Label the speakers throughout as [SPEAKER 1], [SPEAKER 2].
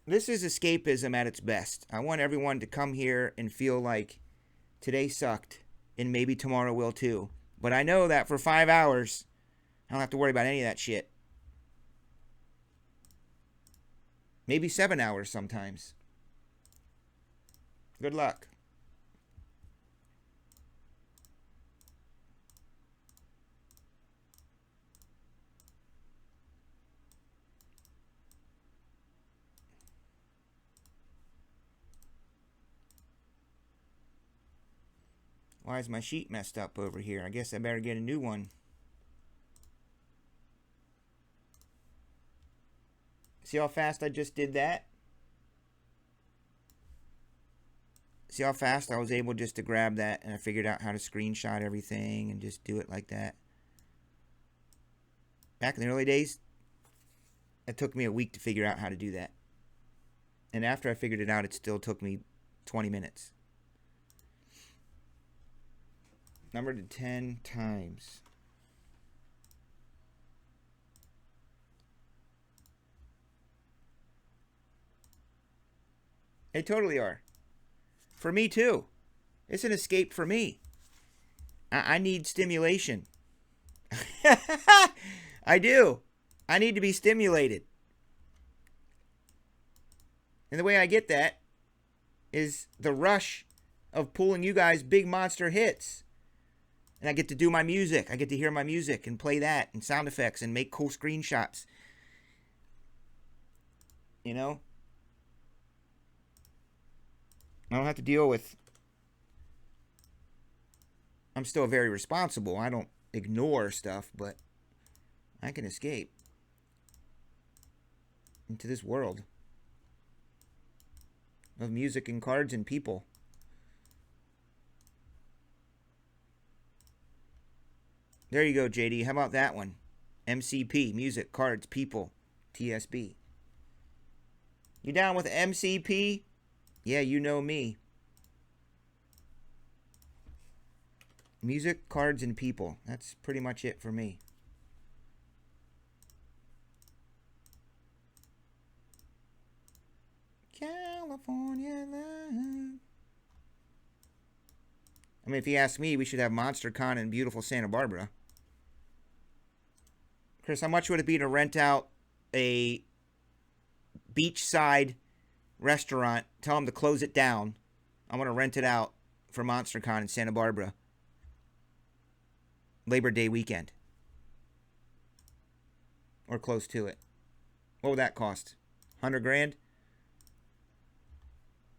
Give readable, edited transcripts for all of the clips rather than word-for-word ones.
[SPEAKER 1] This is escapism at its best. I want everyone to come here and feel like today sucked, and maybe tomorrow will too. But I know that for 5 hours, I don't have to worry about any of that shit. Maybe 7 hours sometimes. Good luck. Why is my sheet messed up over here? I guess I better get a new one. See how fast I just did that? See how fast I was able just to grab that, and I figured out how to screenshot everything and just do it like that. Back in the early days, it took me a week to figure out how to do that. And after I figured it out, it still took me 20 minutes. Numbered to 10 times. They totally are. For me too. It's an escape for me. I need stimulation. I do. I need to be stimulated. And the way I get that is the rush of pulling you guys big monster hits. And I get to do my music. I get to hear my music and play that and sound effects and make cool screenshots. You know? I don't have to deal with... I'm still very responsible. I don't ignore stuff, but I can escape into this world of music and cards and people. There you go, JD. How about that one? MCP, music, cards, people, TSB. You down with MCP? Yeah, you know me. Music, cards, and people. That's pretty much it for me. California love. I mean, if you ask me, we should have MonsterCon in beautiful Santa Barbara. Chris, how much would it be to rent out a beachside restaurant? Tell them to close it down. I'm going to rent it out for MonsterCon in Santa Barbara. Labor Day weekend. Or close to it. What would that cost? 100 grand?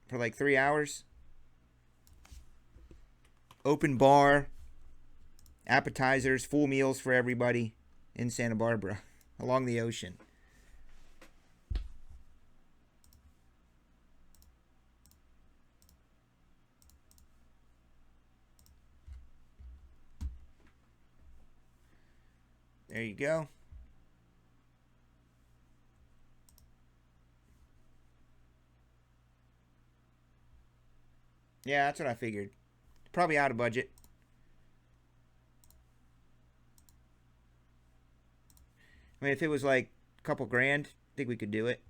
[SPEAKER 1] For like 3 hours? Open bar, appetizers, full meals for everybody in Santa Barbara, along the ocean. There you go. Yeah, that's what I figured. Probably out of budget. I mean, if it was like a couple grand, I think we could do it.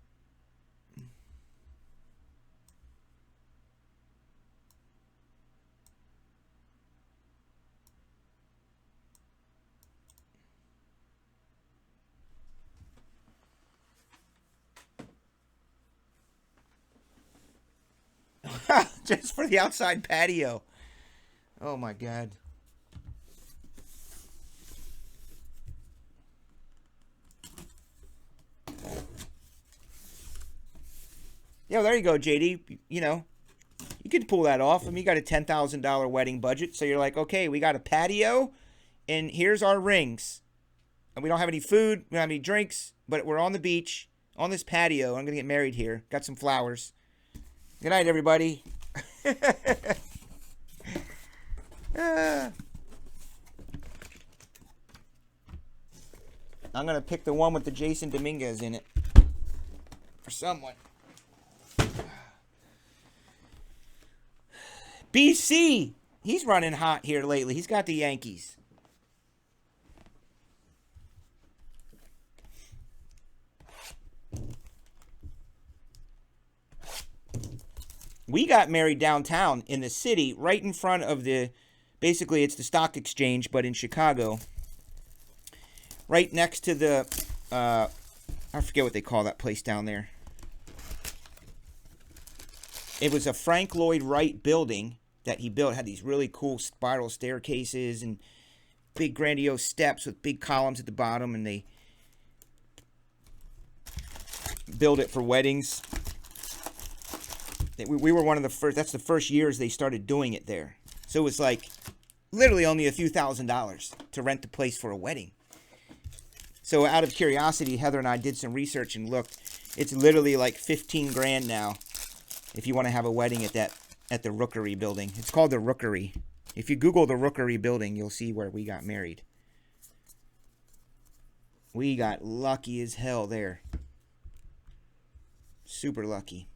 [SPEAKER 1] Just for the outside patio. Oh my God. Yeah, well, there you go, JD. You know, you could pull that off. I mean, you got a $10,000 wedding budget. So you're like, okay, we got a patio and here's our rings. And we don't have any food. We don't have any drinks, but we're on the beach on this patio. I'm going to get married here. Got some flowers. Good night, everybody. I'm going to pick the one with the Jason Dominguez in it for someone. BC, he's running hot here lately. He's got the Yankees. We got married downtown in the city, right in front of the, basically it's the stock exchange, but in Chicago. Right next to the, I forget what they call that place down there. It was a Frank Lloyd Wright building that he built. It had these really cool spiral staircases and big grandiose steps with big columns at the bottom, and they build it for weddings. We were one of the first, that's the first years they started doing it there. So it was like literally only a few $1,000s to rent the place for a wedding. So out of curiosity, Heather and I did some research and looked. It's literally like 15 grand now if you want to have a wedding at the Rookery building. It's called the Rookery. If you Google the Rookery building, you'll see where we got married. We got lucky as hell there. Super lucky.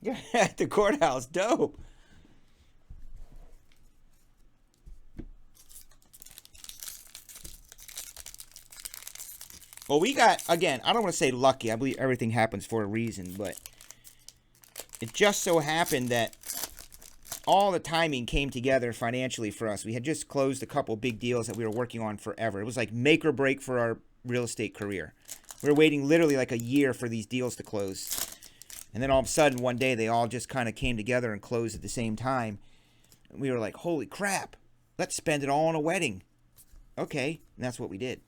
[SPEAKER 1] Yeah, at the courthouse. Dope. Well, we got, again, I don't want to say lucky. I believe everything happens for a reason, but it just so happened that all the timing came together financially for us. We had just closed a couple big deals that we were working on forever. It was like make or break for our real estate career. We were waiting literally like a year for these deals to close. And then all of a sudden, one day, they all just kind of came together and closed at the same time. And we were like, holy crap, let's spend it all on a wedding. Okay, and that's what we did.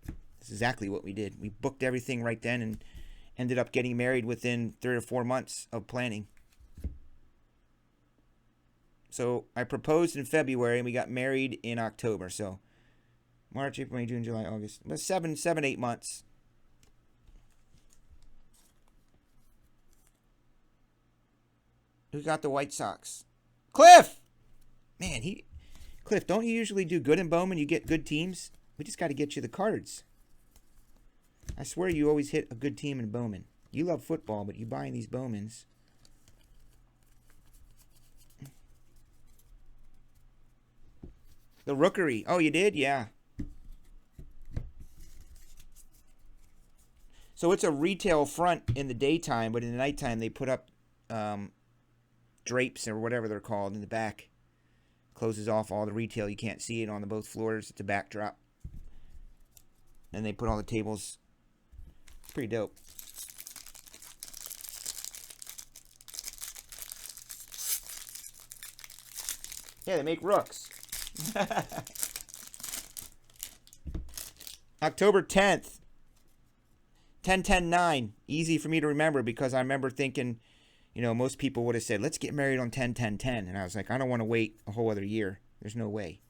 [SPEAKER 1] That's exactly what we did. We booked everything right then and ended up getting married within 3 or 4 months of planning. So I proposed in February, and we got married in October. So March, April, May, June, July, August. About 8 months. Who got the White Sox? Cliff! Man, Cliff, don't you usually do good in Bowman? You get good teams? We just got to get you the cards. I swear you always hit a good team in Bowman. You love football, but you buying these Bowmans. The Rookery. Oh, you did? Yeah. So it's a retail front in the daytime, but in the nighttime they put up drapes or whatever they're called in the back. Closes off all the retail. You can't see it on the both floors. It's a backdrop. And they put all the tables. It's pretty dope. Yeah, they make rooks. October 10th. 10-10-9. Easy for me to remember because I remember thinking, you know, most people would have said, let's get married on 10-10-10. And I was like, I don't want to wait a whole other year. There's no way.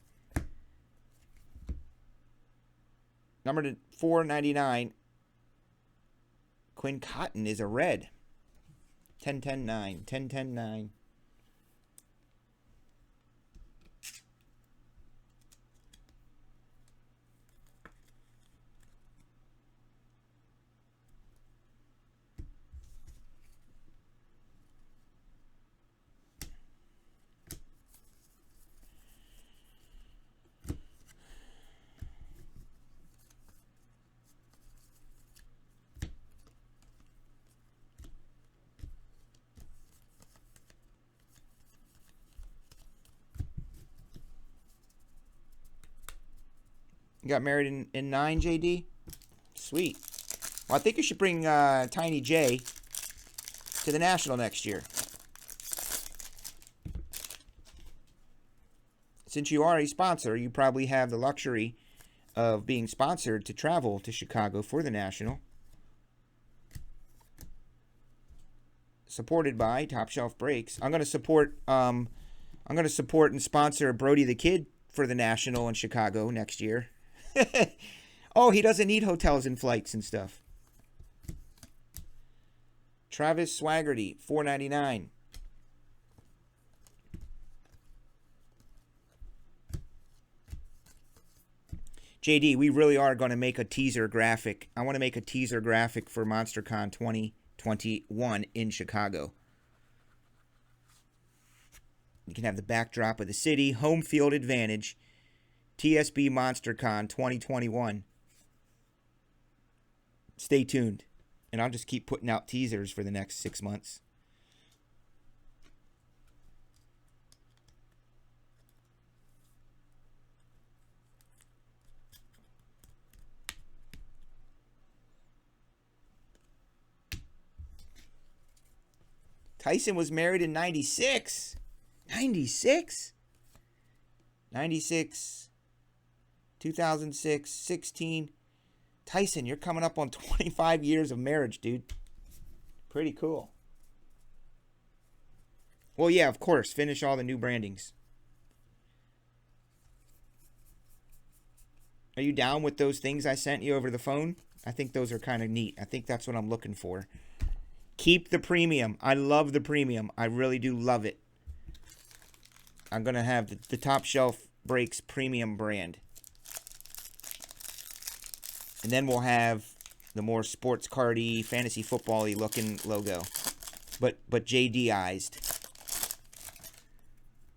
[SPEAKER 1] Number 499. Quinn Cotton is a red. 10-10-9. 10-10-9. You got married in 9, JD? Sweet. Well, I think you should bring Tiny J to the National next year. Since you are a sponsor, you probably have the luxury of being sponsored to travel to Chicago for the National. Supported by Top Shelf Breaks. I'm going to support and sponsor Brody the Kid for the National in Chicago next year. Oh, he doesn't need hotels and flights and stuff. Travis Swaggerty, $4.99. JD, we really are going to make a teaser graphic. I want to make a teaser graphic for MonsterCon 2021 in Chicago. You can have the backdrop of the city, home field advantage, TSB MonsterCon 2021. Stay tuned. And I'll just keep putting out teasers for the next 6 months. Tyson was married in 96. 96? 96, 2006, 16. Tyson, you're coming up on 25 years of marriage, dude. Pretty cool. Well, yeah, of course. Finish all the new brandings. Are you down with those things I sent you over the phone? I think those are kind of neat. I think that's what I'm looking for. Keep the premium. I love the premium. I really do love it. I'm going to have the Top Shelf Breaks premium brand. And then we'll have the more sports cardy, fantasy football-y looking logo. But JD-ized.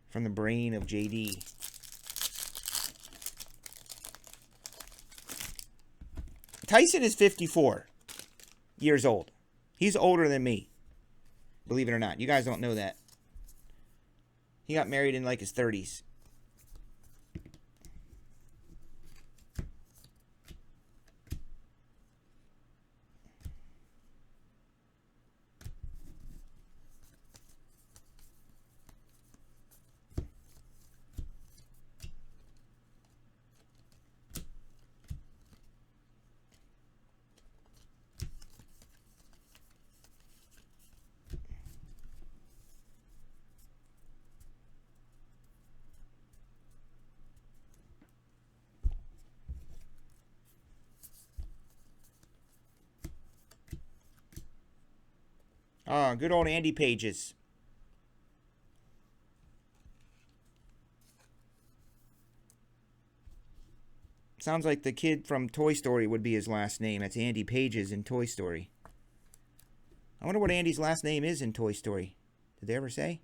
[SPEAKER 1] From the brain of JD. Tyson is 54 years old. He's older than me. Believe it or not. You guys don't know that. He got married in like his 30s. Ah, good old Andy Pages. Sounds like the kid from Toy Story would be his last name. That's Andy Pages in Toy Story. I wonder what Andy's last name is in Toy Story. Did they ever say?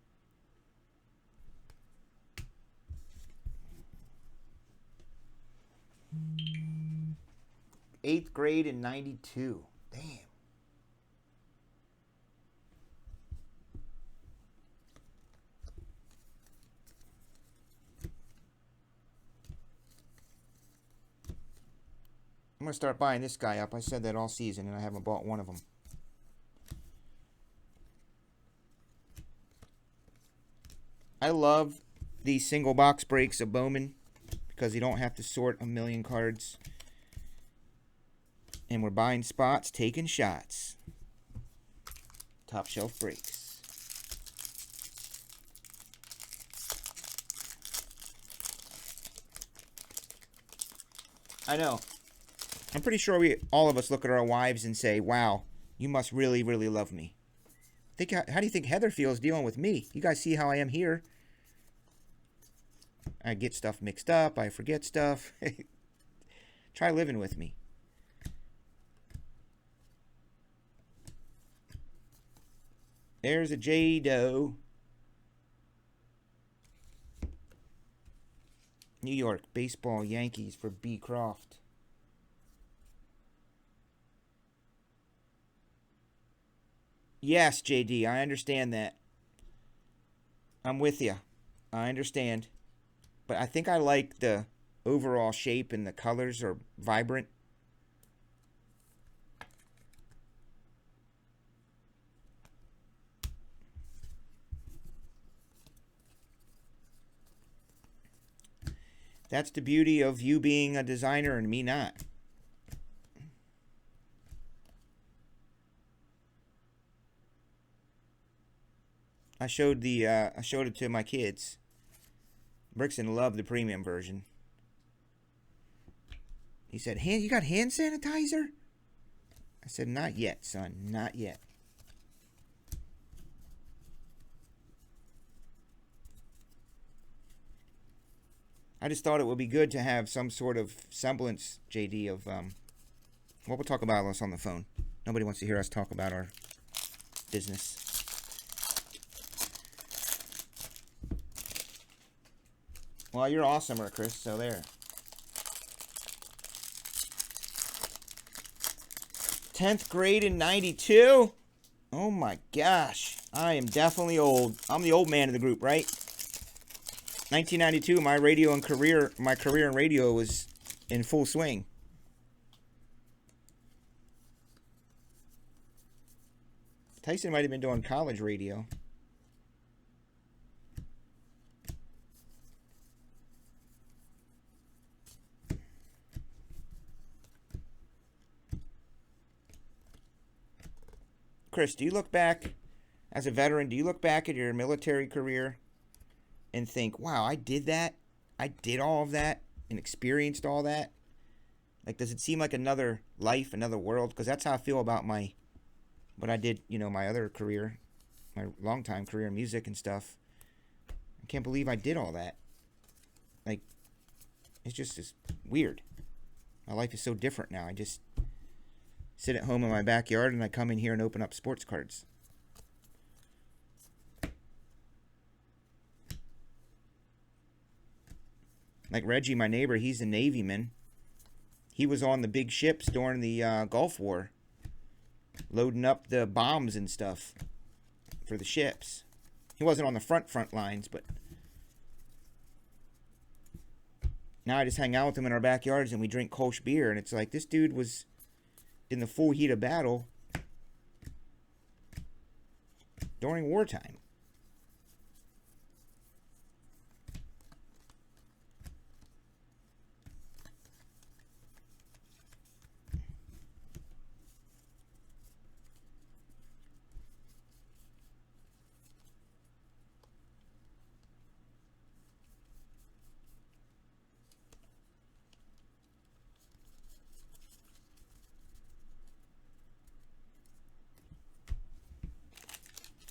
[SPEAKER 1] Eighth grade in 92. Damn. I'm going to start buying this guy up. I said that all season, and I haven't bought one of them. I love these single box breaks of Bowman because you don't have to sort a million cards. And we're buying spots, taking shots. Top Shelf Breaks. I know. I'm pretty sure all of us look at our wives and say, wow, you must really, really love me. How do you think Heather feels dealing with me? You guys see how I am here. I get stuff mixed up. I forget stuff. Try living with me. There's a J-Doe. New York Baseball Yankees for B. Croft. Yes, JD, I understand that. I'm with you. I understand. But I think I like the overall shape and the colors are vibrant. That's the beauty of you being a designer and me not. I showed it to my kids. Brickson loved the premium version. He said, "You got hand sanitizer?" I said, "Not yet, son. Not yet." I just thought it would be good to have some sort of semblance, JD, of what we'll talk about us on the phone. Nobody wants to hear us talk about our business. Well, you're awesomer, Chris, so there. 10th grade in 92? Oh my gosh. I am definitely old. I'm the old man of the group, right? 1992, my career in radio was in full swing. Tyson might have been doing college radio. Chris, do you look back, as a veteran, do you look back at your military career and think, wow, I did that? I did all of that and experienced all that? Like, does it seem like another life, another world? Because that's how I feel about what I did, my other career, my long-time career in music and stuff. I can't believe I did all that. Like, it's just weird. My life is so different now. I just sit at home in my backyard and I come in here and open up sports cards. Like Reggie, my neighbor, he's a Navyman. He was on the big ships during the Gulf War, loading up the bombs and stuff for the ships. He wasn't on the front lines, but now I just hang out with him in our backyards and we drink Kolsch beer, and it's like, this dude was in the full heat of battle during wartime.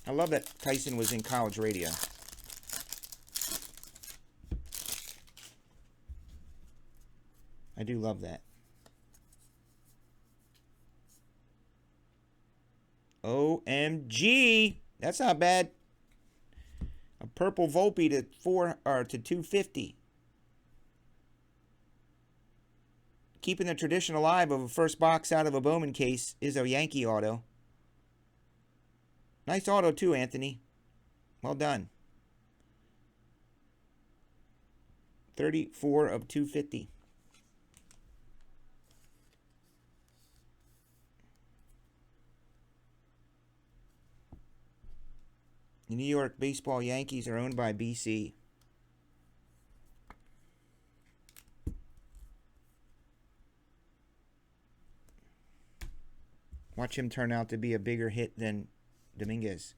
[SPEAKER 1] I love that Tyson was in college radio. I do love that. OMG! That's not bad. A purple Volpe to 250. Keeping the tradition alive of a first box out of a Bowman case is a Yankee auto. Nice auto too, Anthony. Well done. 34 of 250. The New York baseball Yankees are owned by BC. Watch him turn out to be a bigger hit than Dominguez.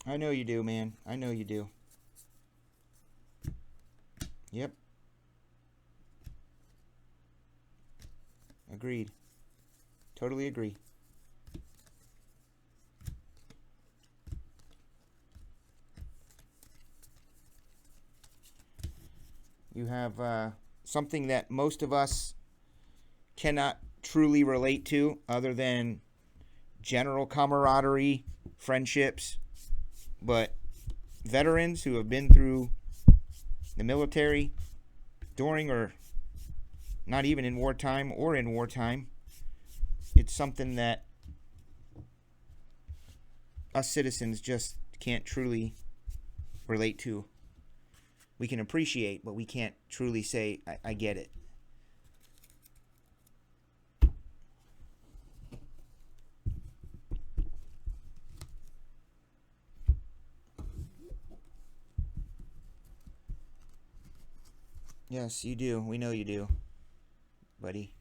[SPEAKER 1] I know you do, man. I know you do. Yep. Agreed. Totally agree. You have something that most of us cannot truly relate to other than general camaraderie, friendships, but veterans who have been through the military during or not even in wartime or in wartime, it's something that us citizens just can't truly relate to. We can appreciate, but we can't truly say, I get it. Yes, you do. We know you do, buddy.